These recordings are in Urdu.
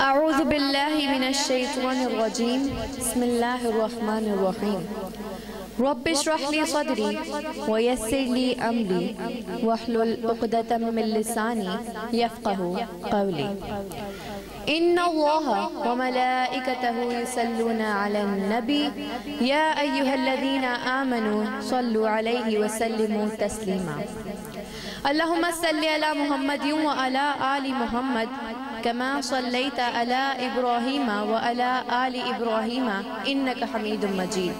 اعوذ باللہ من الشیطان الرجیم بسم اللہ الرحمن الرحیم رب اشرح لی صدری ویسر لی امری واحلل عقدۃ من لسانی یفقہوا قولی ان اللہ وملائکتہ یصلون علی النبی یا ایہا الذین آمنوا صلوا علیہ وسلموا تسلیما اللہم صلی علی محمد وعلی آل محمد كما صليت على إبراهيم وعلى آل إبراهيم إنك حميد مجيد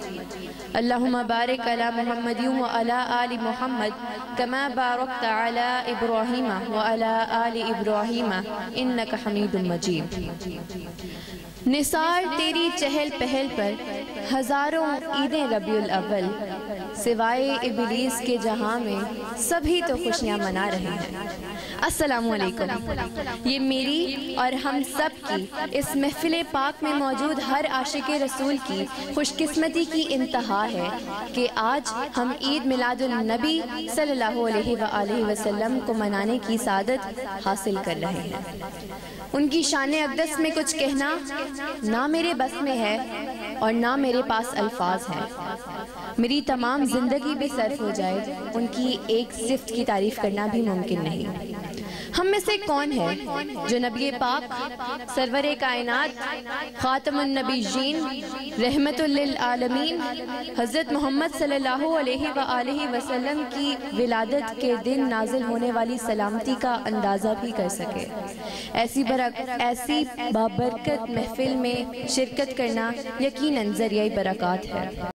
اللهم بارك على محمد وعلى آل محمد كما باركت على إبراهيم وعلى آل إبراهيم إنك حميد مجيد نثار تیری چہل پہل پر ہزاروں عیدیں ربیع الاول، سوائے ابلیس کے جہاں میں سبھی تو خوشیاں منا رہے ہیں۔ السلام علیکم۔ یہ میری اور ہم سب کی اس محفل پاک میں موجود ہر عاشق رسول کی خوش قسمتی کی انتہا ہے کہ آج ہم عید میلاد النبی صلی اللہ علیہ وآلہ وسلم کو منانے کی سعادت حاصل کر رہے ہیں۔ ان کی شان اقدس میں کچھ کہنا نہ میرے بس میں ہے اور نہ میرے پاس الفاظ ہیں۔ میری تمام زندگی بھی صرف ہو جائے ان کی ایک صفت کی تعریف کرنا بھی ممکن نہیں۔ ہم میں سے کون ہے جو نبی پاک سرور کائنات خاتم النبیین رحمت للعالمین حضرت محمد صلی اللہ علیہ وآلہ وسلم کی ولادت کے دن نازل ہونے والی سلامتی کا اندازہ بھی کر سکے؟ ایسی بابرکت محفل میں شرکت کرنا یقیناً ذریعہ برکات ہے۔